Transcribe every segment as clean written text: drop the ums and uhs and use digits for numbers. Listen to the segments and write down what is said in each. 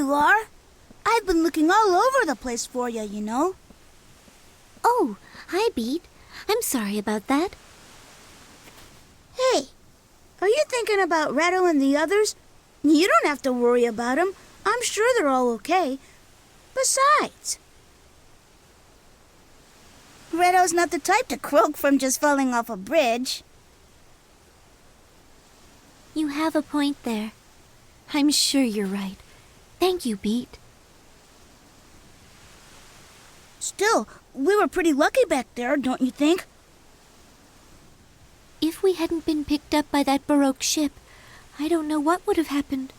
you are. I've been looking all over the place for you, you know. Oh, hi, Beat. I'm sorry about that. Hey, are you thinking about Redo and the others? You don't have to worry about them. I'm sure they're all okay. Besides, Redo's not the type to croak from just falling off a bridge. You have a point there. I'm sure you're right. Thank you, Beat. Still, we were pretty lucky back there, don't you think? If we hadn't been picked up by that Baroque ship, I don't know what would have happened.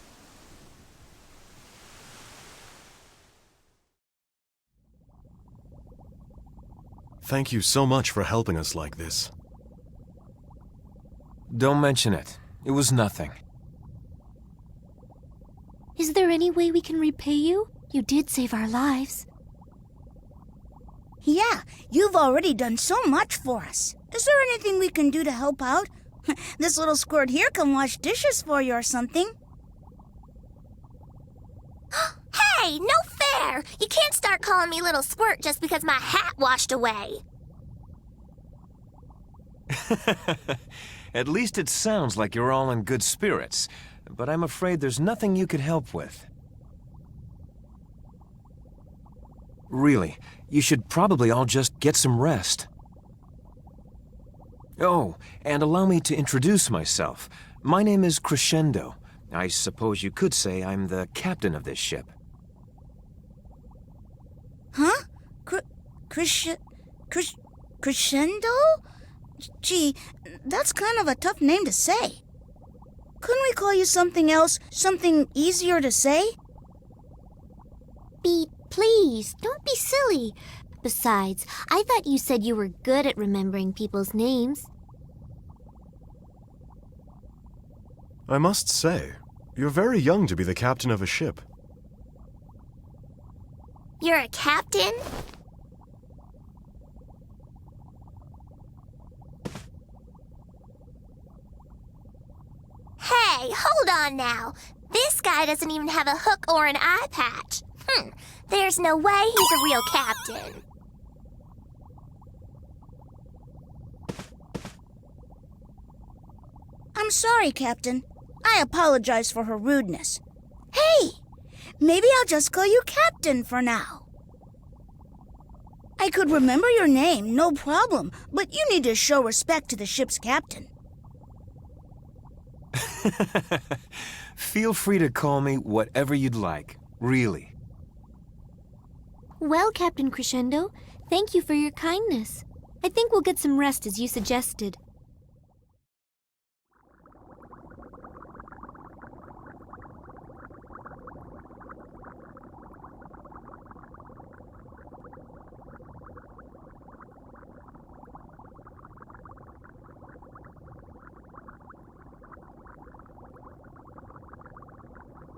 Thank you so much for helping us like this. Don't mention it. It was nothing. Is there any way we can repay you? You did save our lives. Yeah, you've already done so much for us. Is there anything we can do to help out? This little squirt here can wash dishes for you or something. Hey, no fair! You can't start calling me Little Squirt just because my hat washed away. At least it sounds like you're all in good spirits, but I'm afraid there's nothing you could help with. Really, you should probably all just get some rest. Oh, and allow me to introduce myself. My name is Crescendo. I suppose you could say I'm the captain of this ship. Huh? Crescendo? Gee, that's kind of a tough name to say. Couldn't we call you something else, something easier to say? Beat, please, don't be silly. Besides, I thought you said you were good at remembering people's names. I must say, you're very young to be the captain of a ship. You're a captain? Hey, hold on now. This guy doesn't even have a hook or an eye patch. There's no way he's a real captain. I'm sorry, Captain. I apologize for her rudeness. Hey, maybe I'll just call you Captain for now. I could remember your name, no problem, but you need to show respect to the ship's captain. Feel free to call me whatever you'd like, really. Well, Captain Crescendo, thank you for your kindness. I think we'll get some rest as you suggested.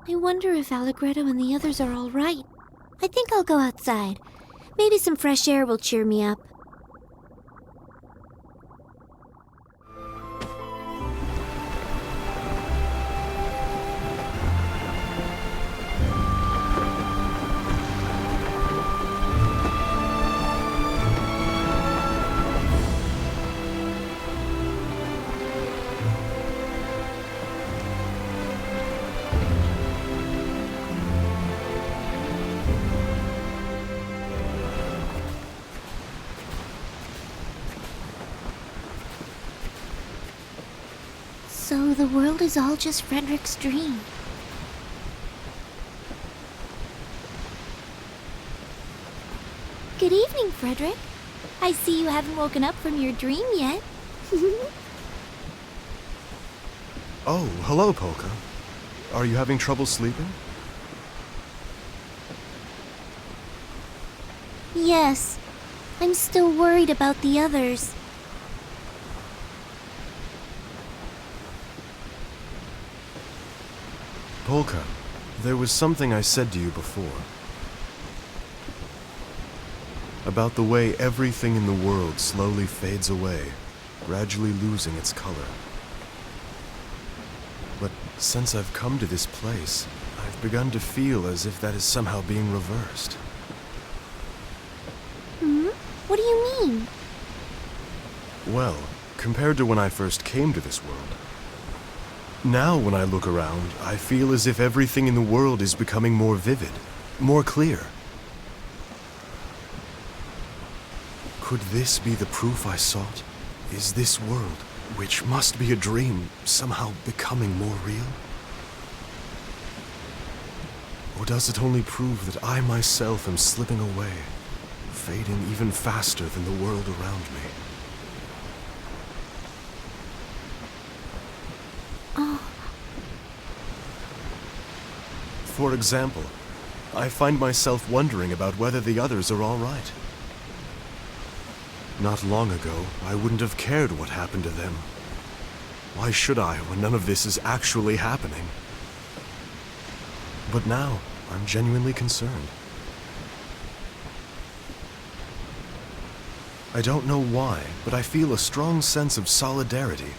I wonder if Allegretto and the others are all right. I think I'll go outside. Maybe some fresh air will cheer me up. So the world is all just Frederick's dream. Good evening, Frederick. I see you haven't woken up from your dream yet. Oh, hello, Polka. Are you having trouble sleeping? Yes. I'm still worried about the others. Polka, there was something I said to you before. About the way everything in the world slowly fades away, gradually losing its color. But since I've come to this place, I've begun to feel as if that is somehow being reversed. What do you mean? Well, compared to when I first came to this world. Now when I look around, I feel as if everything in the world is becoming more vivid, more clear. Could this be the proof I sought? Is this world, which must be a dream, somehow becoming more real? Or does it only prove that I myself am slipping away, fading even faster than the world around me? For example, I find myself wondering about whether the others are all right. Not long ago, I wouldn't have cared what happened to them. Why should I when none of this is actually happening? But now, I'm genuinely concerned. I don't know why, but I feel a strong sense of solidarity,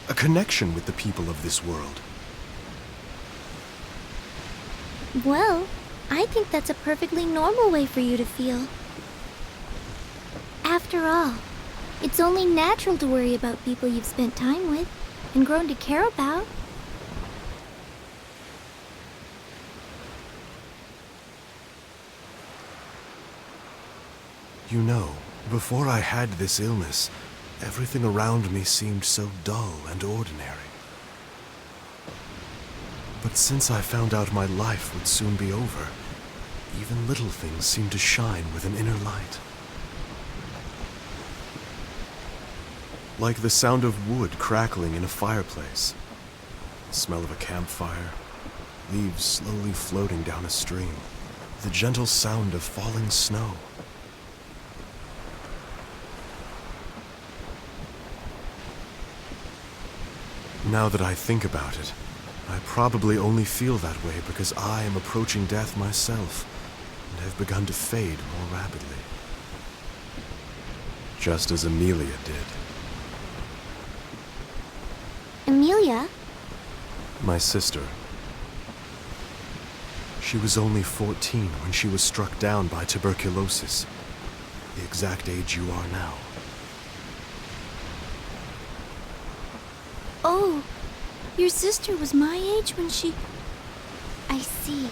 a connection with the people of this world. Well, I think that's a perfectly normal way for you to feel. After all, it's only natural to worry about people you've spent time with and grown to care about. You know, before I had this illness, everything around me seemed so dull and ordinary. But since I found out my life would soon be over, even little things seem to shine with an inner light. Like the sound of wood crackling in a fireplace, the smell of a campfire, leaves slowly floating down a stream, the gentle sound of falling snow. Now that I think about it, I probably only feel that way because I am approaching death myself and have begun to fade more rapidly. Just as Amelia did. Amelia? My sister. She was only 14 when she was struck down by tuberculosis, the exact age you are now. Oh, your sister was my age when she... I see.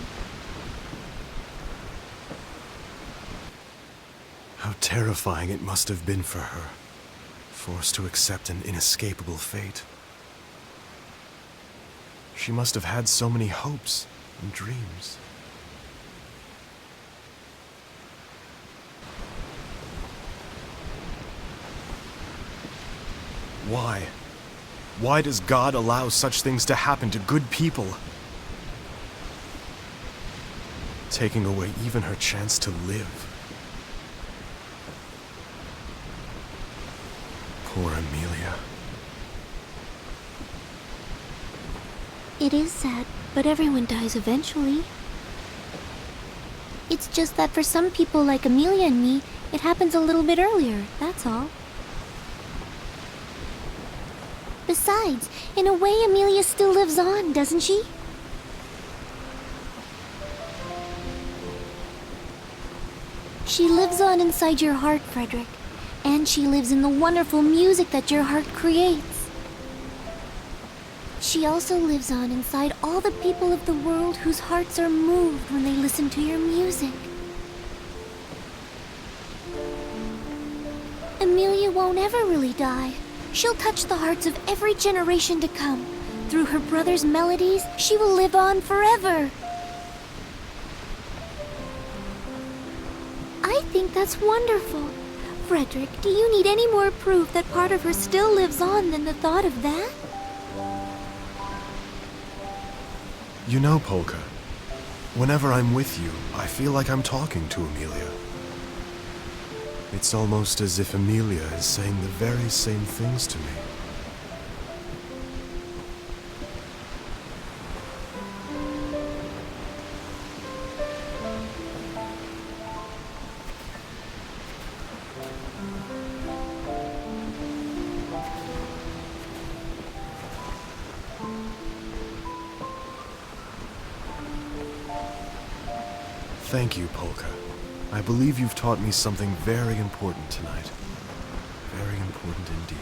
How terrifying it must have been for her, forced to accept an inescapable fate. She must have had so many hopes and dreams. Why? Why does God allow such things to happen to good people? Taking away even her chance to live. Poor Amelia. It is sad, but everyone dies eventually. It's just that for some people like Amelia and me, it happens a little bit earlier, that's all. Besides, in a way, Amelia still lives on, doesn't she? She lives on inside your heart, Frederick. And she lives in the wonderful music that your heart creates. She also lives on inside all the people of the world whose hearts are moved when they listen to your music. Amelia won't ever really die. She'll touch the hearts of every generation to come. Through her brother's melodies, she will live on forever. I think that's wonderful. Frederick, do you need any more proof that part of her still lives on than the thought of that? You know, Polka, whenever I'm with you, I feel like I'm talking to Amelia. It's almost as if Amelia is saying the very same things to me. Thank you, Polka. I believe you've taught me something very important tonight. Very important indeed.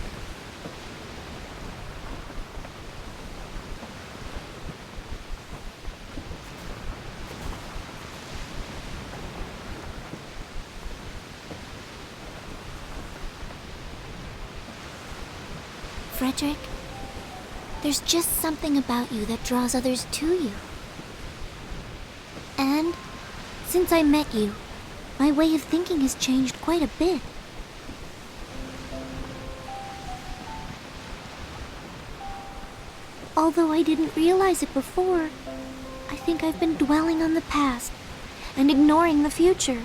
Frederick, there's just something about you that draws others to you. And since I met you, my way of thinking has changed quite a bit. Although I didn't realize it before, I think I've been dwelling on the past and ignoring the future.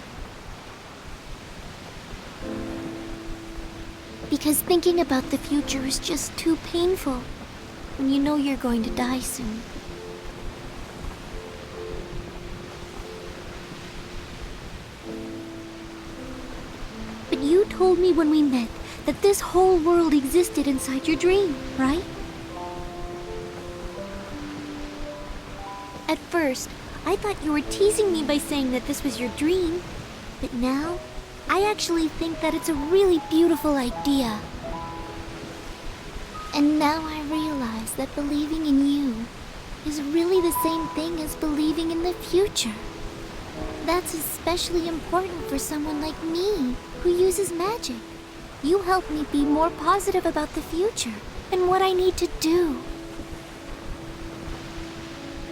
Because thinking about the future is just too painful when you know you're going to die soon. But you told me when we met that this whole world existed inside your dream, right? At first, I thought you were teasing me by saying that this was your dream, but now, I actually think that it's a really beautiful idea. And now I realize that believing in you is really the same thing as believing in the future. That's especially important for someone like me, who uses magic. You help me be more positive about the future and what I need to do.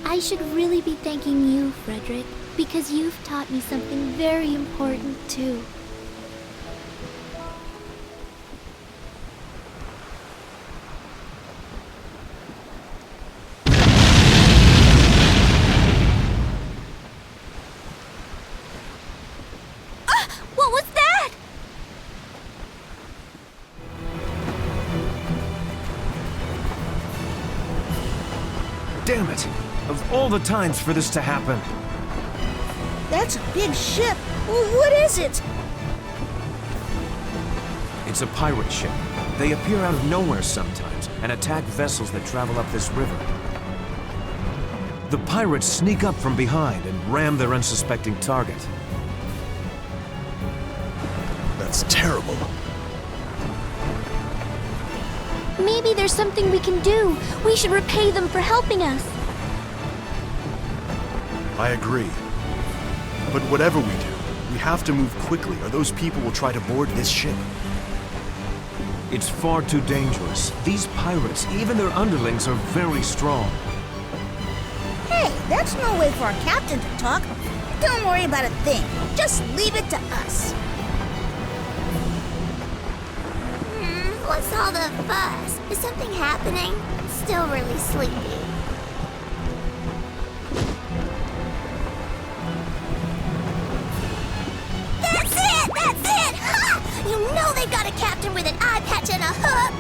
I should really be thanking you, Frederick, because you've taught me something very important too. What was that? Damn it! Of all the times for this to happen. That's a big ship. What is it? It's a pirate ship. They appear out of nowhere sometimes and attack vessels that travel up this river. The pirates sneak up from behind and ram their unsuspecting target. That's terrible. Maybe there's something we can do. We should repay them for helping us. I agree. But whatever we do, we have to move quickly or those people will try to board this ship. It's far too dangerous. These pirates, even their underlings, are very strong. Hey, that's no way for our captain to talk. Don't worry about a thing. Just leave it to us. What's all the fuss? Is something happening? Still really sleepy. That's it! That's it! Ha! You know they've got a captain with an eye patch and a hook!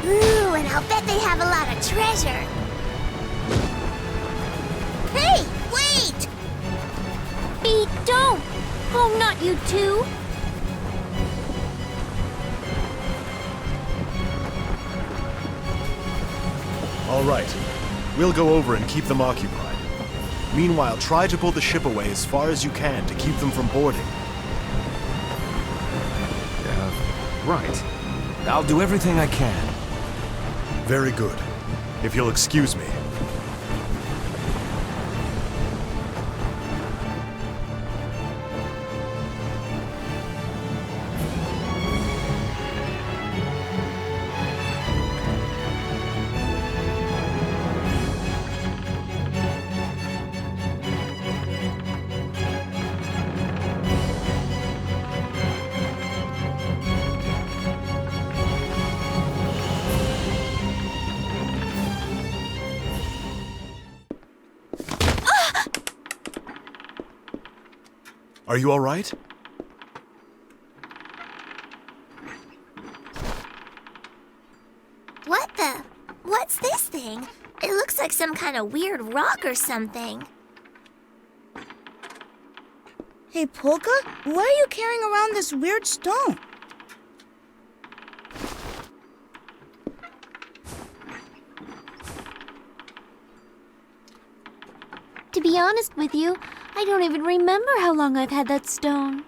Ooh, and I'll bet they have a lot of treasure. Hey, wait! Pete, don't! Oh, not you two! All right. We'll go over and keep them occupied. Meanwhile, try to pull the ship away as far as you can to keep them from boarding. Right. I'll do everything I can. Very good. If you'll excuse me. Are you all right? What the? What's this thing? It looks like some kind of weird rock or something. Hey, Polka, why are you carrying around this weird stone? To be honest with you, I don't even remember how long I've had that stone.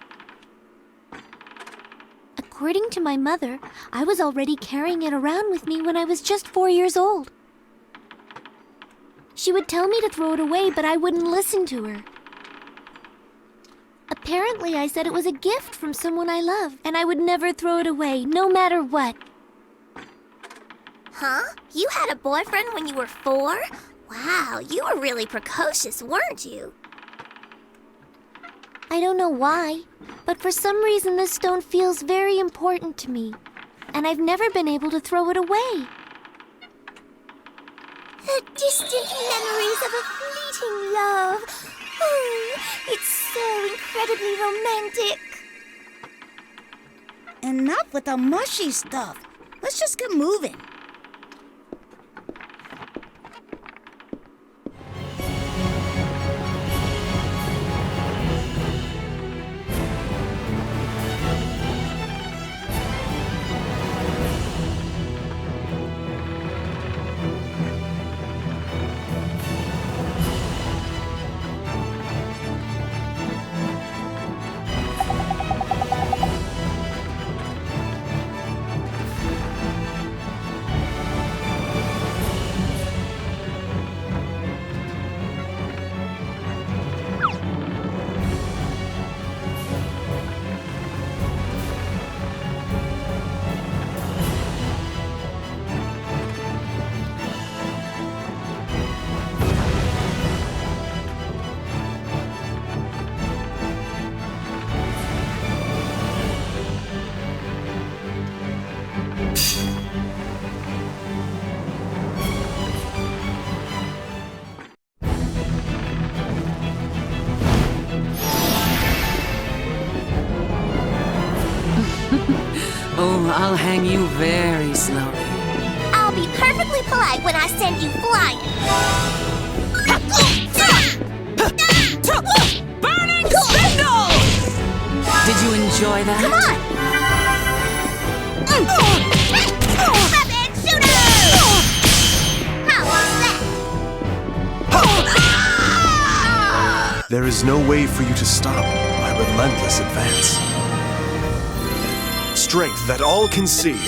According to my mother, I was already carrying it around with me when I was just 4 years old. She would tell me to throw it away, but I wouldn't listen to her. Apparently, I said it was a gift from someone I love, and I would never throw it away, no matter what. Huh? You had a boyfriend when you were 4? Wow, you were really precocious, weren't you? I don't know why, but for some reason this stone feels very important to me, and I've never been able to throw it away. The distant memories of a fleeting love. Oh, it's so incredibly romantic. Enough with the mushy stuff. Let's just get moving. Oh, I'll hang you very slowly. I'll be perfectly polite when I send you flying. Burning spindle! Did you enjoy that? Come on! Rapid shooter! How was that? There is no way for you to stop my relentless advance. Strength that all can see.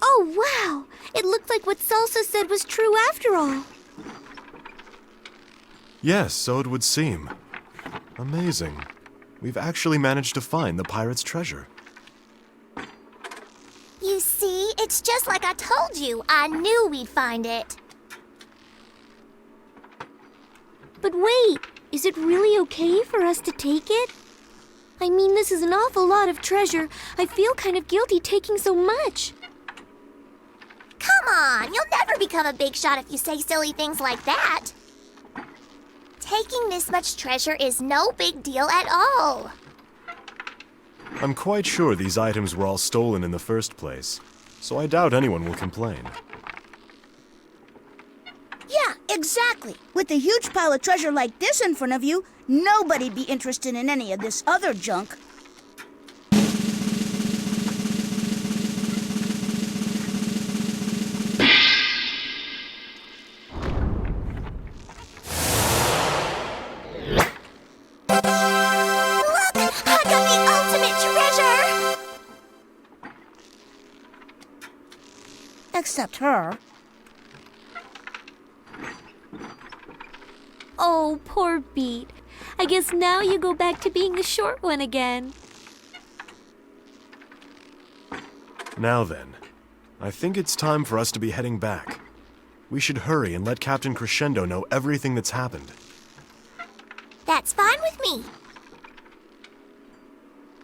Oh, wow! It looked like what Salsa said was true after all. Yes, so it would seem. Amazing. We've actually managed to find the pirate's treasure. You see, it's just like I told you. I knew we'd find it. But wait, is it really okay for us to take it? I mean, this is an awful lot of treasure. I feel kind of guilty taking so much. Come on, you'll never become a big shot if you say silly things like that. Taking this much treasure is no big deal at all. I'm quite sure these items were all stolen in the first place, so I doubt anyone will complain. Yeah, exactly. With a huge pile of treasure like this in front of you, nobody'd be interested in any of this other junk. Except her. Oh, poor Beat. I guess now you go back to being the short one again. Now then, I think it's time for us to be heading back. We should hurry and let Captain Crescendo know everything that's happened. That's fine with me.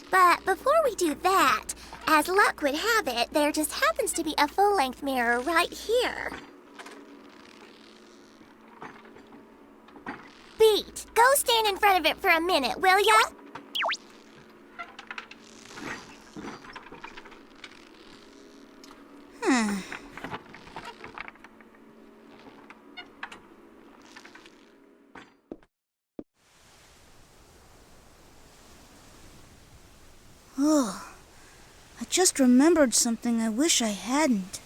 But before we do that, as luck would have it, there just happens to be a full-length mirror right here. Beat, go stand in front of it for a minute, will ya? Oh, I just remembered something I wish I hadn't.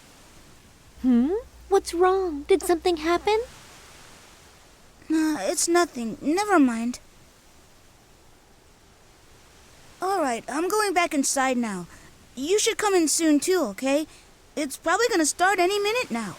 What's wrong? Did something happen? Nah, it's nothing. Never mind. Alright, I'm going back inside now. You should come in soon too, okay? It's probably gonna start any minute now.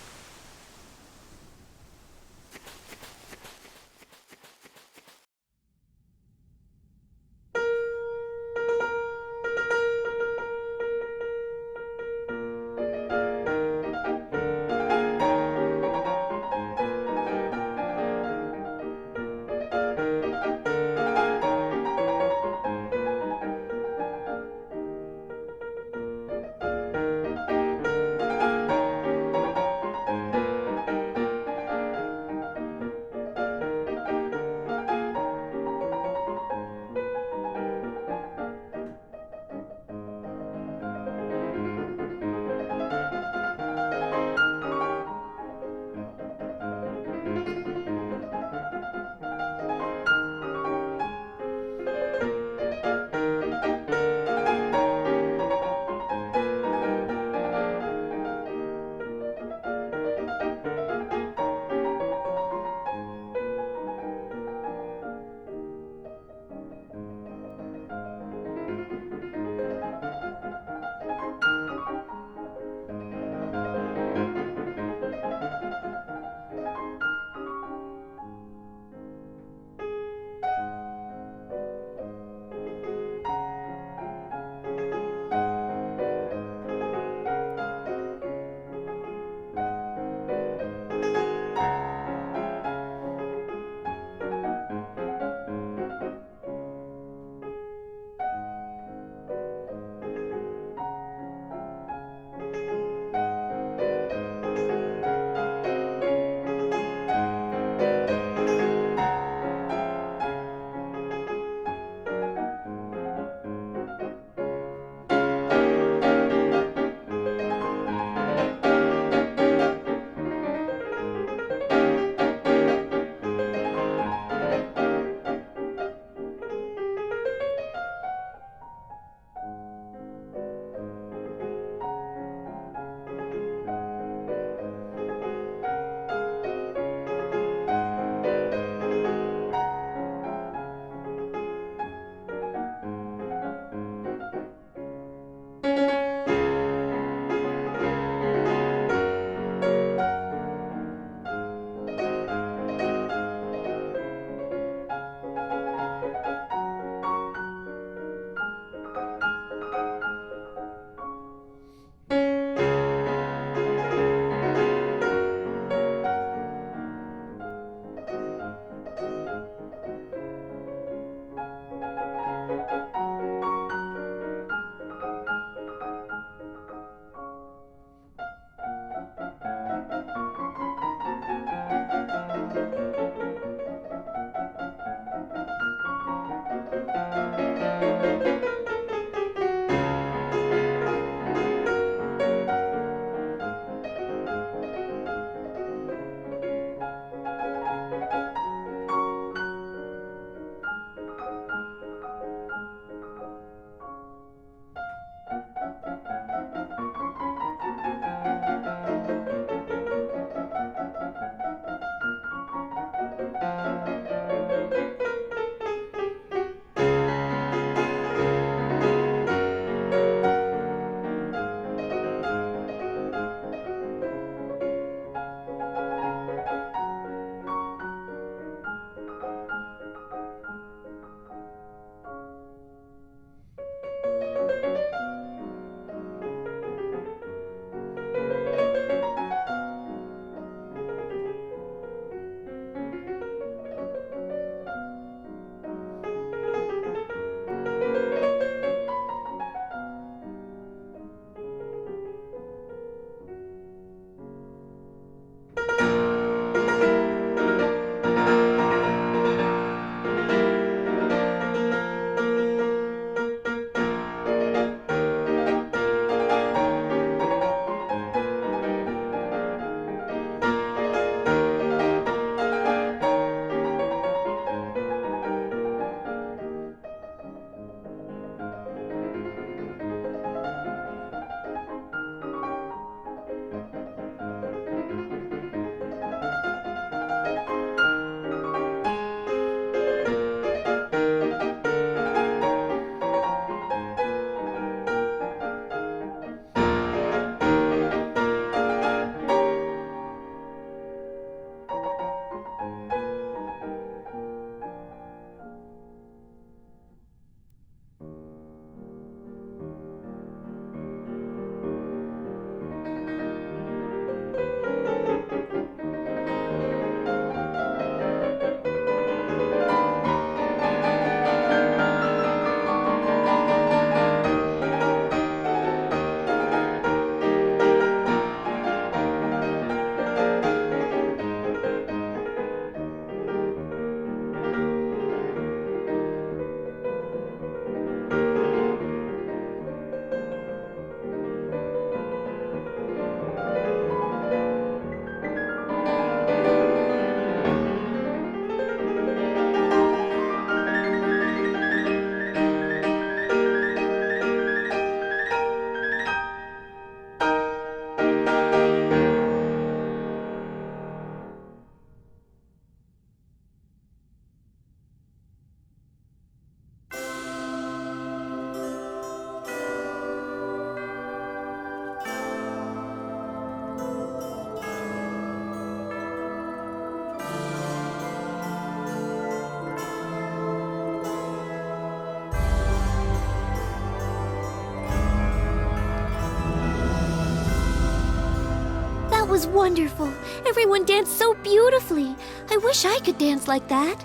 was wonderful. Everyone danced so beautifully. I wish I could dance like that.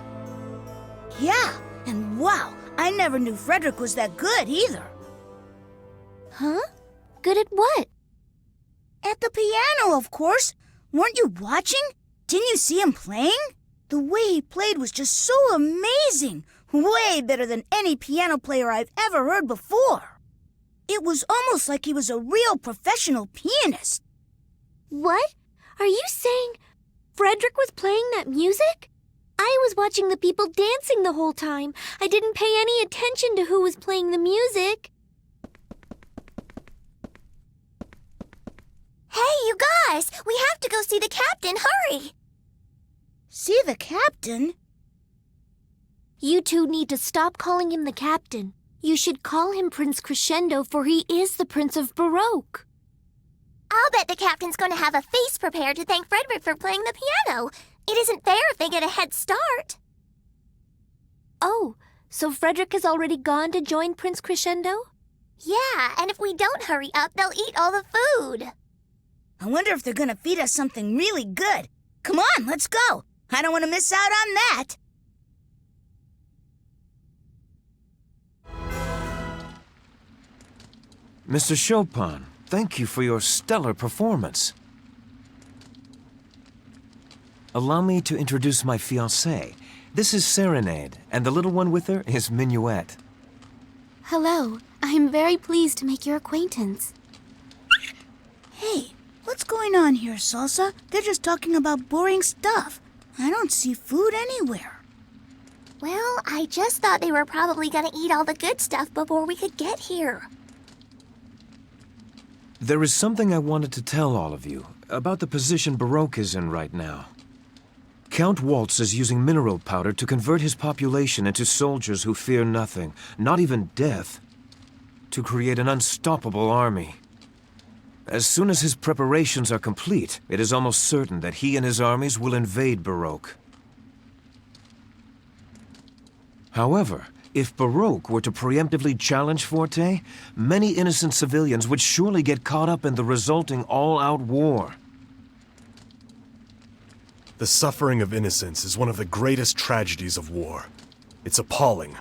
Yeah, and wow, I never knew Frederick was that good either. Huh? Good at what? At the piano, of course. Weren't you watching? Didn't you see him playing? The way he played was just so amazing. Way better than any piano player I've ever heard before. It was almost like he was a real professional pianist. What? Are you saying Frederick was playing that music? I was watching the people dancing the whole time. I didn't pay any attention to who was playing the music. Hey, you guys! We have to go see the captain. Hurry! See the captain? You two need to stop calling him the captain. You should call him Prince Crescendo, for he is the Prince of Baroque. I'll bet the captain's going to have a feast prepared to thank Frederick for playing the piano. It isn't fair if they get a head start. Oh, so Frederick has already gone to join Prince Crescendo? Yeah, and if we don't hurry up, they'll eat all the food. I wonder if they're gonna feed us something really good. Come on, let's go. I don't want to miss out on that. Mr. Chopin, thank you for your stellar performance. Allow me to introduce my fiancée. This is Serenade, and the little one with her is Minuet. Hello. I am very pleased to make your acquaintance. Hey, what's going on here, Salsa? They're just talking about boring stuff. I don't see food anywhere. Well, I just thought they were probably going to eat all the good stuff before we could get here. There is something I wanted to tell all of you about the position Baroque is in right now. Count Waltz is using mineral powder to convert his population into soldiers who fear nothing, not even death, to create an unstoppable army. As soon as his preparations are complete, it is almost certain that he and his armies will invade Baroque. However, if Baroque were to preemptively challenge Forte, many innocent civilians would surely get caught up in the resulting all-out war. The suffering of innocents is one of the greatest tragedies of war. It's appalling.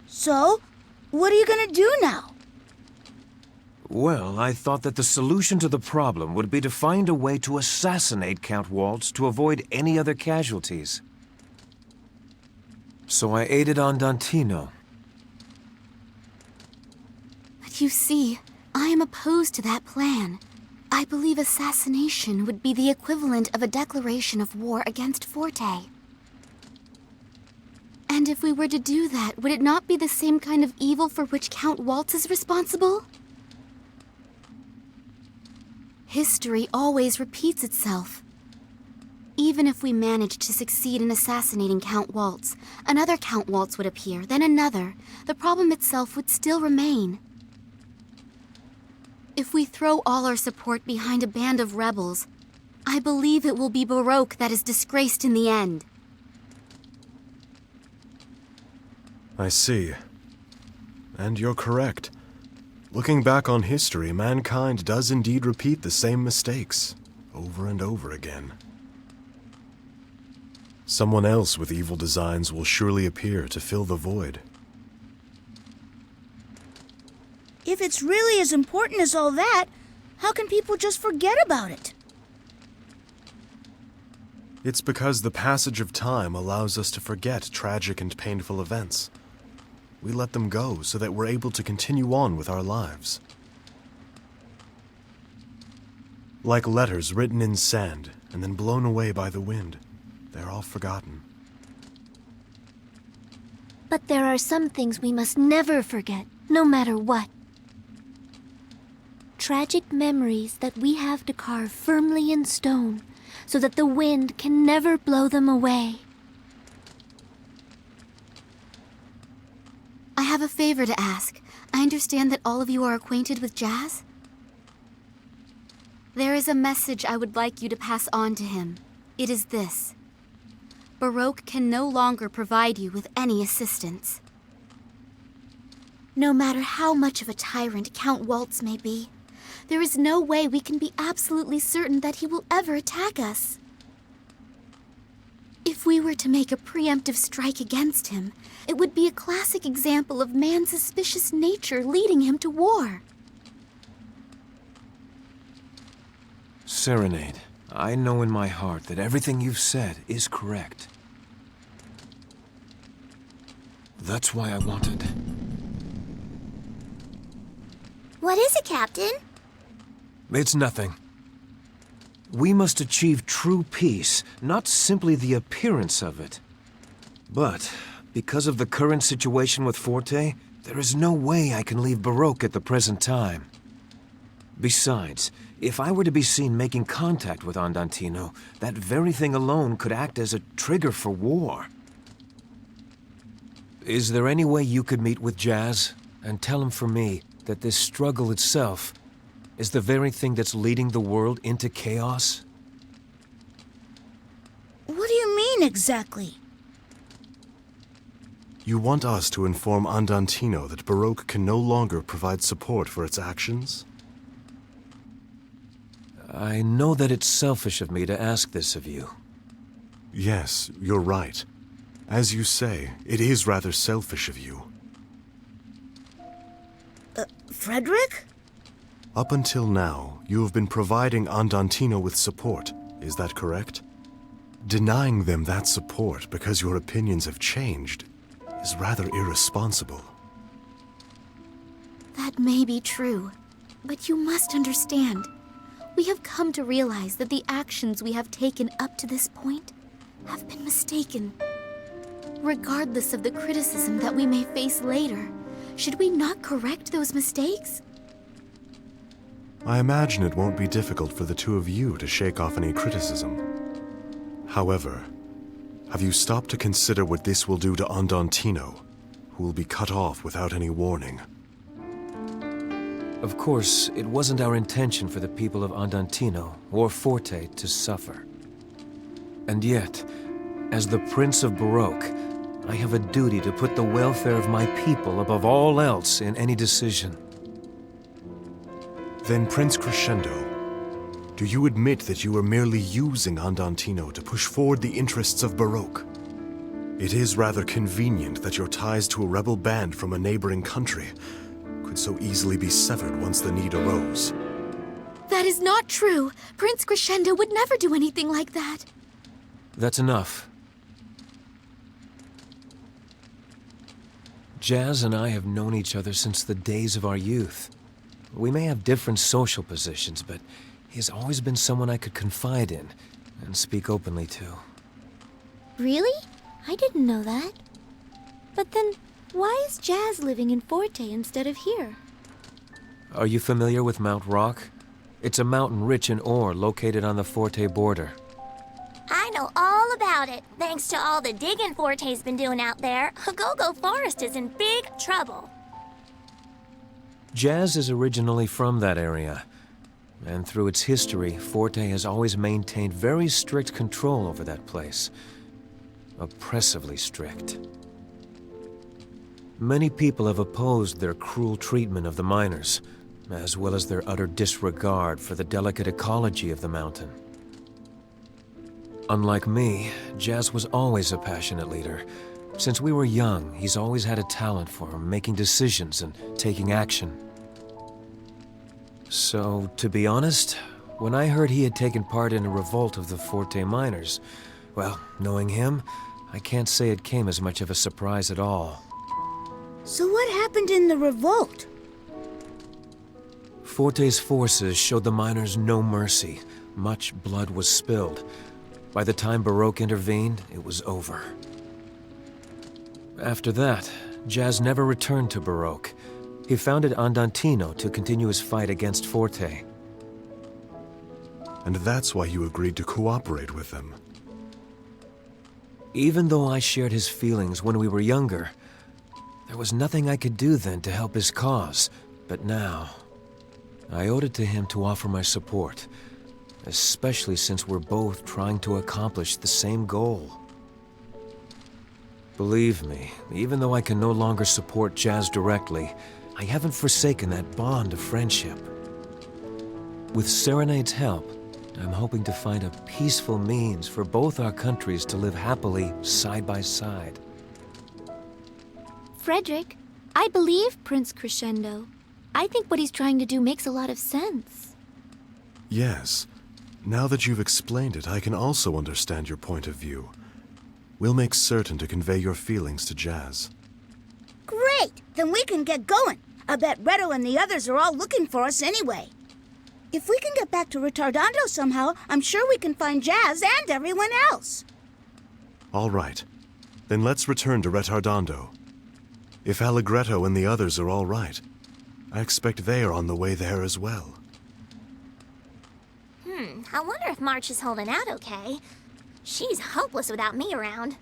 So, what are you gonna do now? Well, I thought that the solution to the problem would be to find a way to assassinate Count Waltz to avoid any other casualties. So I aided Andantino. But you see, I am opposed to that plan. I believe assassination would be the equivalent of a declaration of war against Forte. And if we were to do that, would it not be the same kind of evil for which Count Waltz is responsible? History always repeats itself. Even if we managed to succeed in assassinating Count Waltz, another Count Waltz would appear, then another. The problem itself would still remain. If we throw all our support behind a band of rebels, I believe it will be Baroque that is disgraced in the end. I see. And you're correct. Looking back on history, mankind does indeed repeat the same mistakes, over and over again. Someone else with evil designs will surely appear to fill the void. If it's really as important as all that, how can people just forget about it? It's because the passage of time allows us to forget tragic and painful events. We let them go so that we're able to continue on with our lives. Like letters written in sand and then blown away by the wind, they're all forgotten. But there are some things we must never forget, no matter what. Tragic memories that we have to carve firmly in stone, so that the wind can never blow them away. I have a favor to ask. I understand that all of you are acquainted with jazz. There is a message I would like you to pass on to him. It is this. Baroque can no longer provide you with any assistance. No matter how much of a tyrant Count Waltz may be, there is no way we can be absolutely certain that he will ever attack us. If we were to make a preemptive strike against him, it would be a classic example of man's suspicious nature leading him to war. Serenade, I know in my heart that everything you've said is correct. That's why I wanted... What is it, Captain? It's nothing. We must achieve true peace, not simply the appearance of it. But, because of the current situation with Forte, there is no way I can leave Baroque at the present time. Besides, if I were to be seen making contact with Andantino, that very thing alone could act as a trigger for war. Is there any way you could meet with Jazz and tell him for me that this struggle itself is the very thing that's leading the world into chaos? What do you mean exactly? You want us to inform Andantino that Baroque can no longer provide support for its actions? I know that it's selfish of me to ask this of you. Yes, you're right. As you say, it is rather selfish of you. Frederick? Up until now, you have been providing Andantino with support, is that correct? Denying them that support because your opinions have changed is rather irresponsible. That may be true, but you must understand. We have come to realize that the actions we have taken up to this point have been mistaken. Regardless of the criticism that we may face later, should we not correct those mistakes? I imagine it won't be difficult for the two of you to shake off any criticism. However, have you stopped to consider what this will do to Andantino, who will be cut off without any warning? Of course, it wasn't our intention for the people of Andantino or Forte to suffer. And yet, as the Prince of Baroque, I have a duty to put the welfare of my people above all else in any decision. Then, Prince Crescendo, do you admit that you are merely using Andantino to push forward the interests of Baroque? It is rather convenient that your ties to a rebel band from a neighboring country could so easily be severed once the need arose. That is not true. Prince Crescendo would never do anything like that. That's enough. Jazz and I have known each other since the days of our youth. We may have different social positions, but he's always been someone I could confide in and speak openly to. Really? I didn't know that. But then, why is Jazz living in Forte instead of here? Are you familiar with Mount Rock? It's a mountain rich in ore located on the Forte border. I know all about it. Thanks to all the digging Forte's been doing out there, Go Forest is in big trouble. Jazz is originally from that area, and through its history, Forte has always maintained very strict control over that place. Oppressively strict. Many people have opposed their cruel treatment of the miners, as well as their utter disregard for the delicate ecology of the mountain. Unlike me, Jazz was always a passionate leader. Since we were young, he's always had a talent for making decisions and taking action. So, to be honest, when I heard he had taken part in a revolt of the Forte miners, well, knowing him, I can't say it came as much of a surprise at all. So what happened in the revolt? Forte's forces showed the miners no mercy. Much blood was spilled. By the time Baroque intervened, it was over. After that, Jazz never returned to Baroque. He founded Andantino to continue his fight against Forte. And that's why you agreed to cooperate with them. Even though I shared his feelings when we were younger, there was nothing I could do then to help his cause. But now, I owed it to him to offer my support, especially since we're both trying to accomplish the same goal. Believe me, even though I can no longer support Jazz directly, I haven't forsaken that bond of friendship. With Serenade's help, I'm hoping to find a peaceful means for both our countries to live happily side by side. Frederick, I believe Prince Crescendo. I think what he's trying to do makes a lot of sense. Yes. Now that you've explained it, I can also understand your point of view. We'll make certain to convey your feelings to Jazz. Great! Then we can get going. I bet Reto and the others are all looking for us anyway. If we can get back to Retardando somehow, I'm sure we can find Jazz and everyone else. All right. Then let's return to Retardando. If Allegretto and the others are all right, I expect they are on the way there as well. I wonder if March is holding out okay. She's hopeless without me around.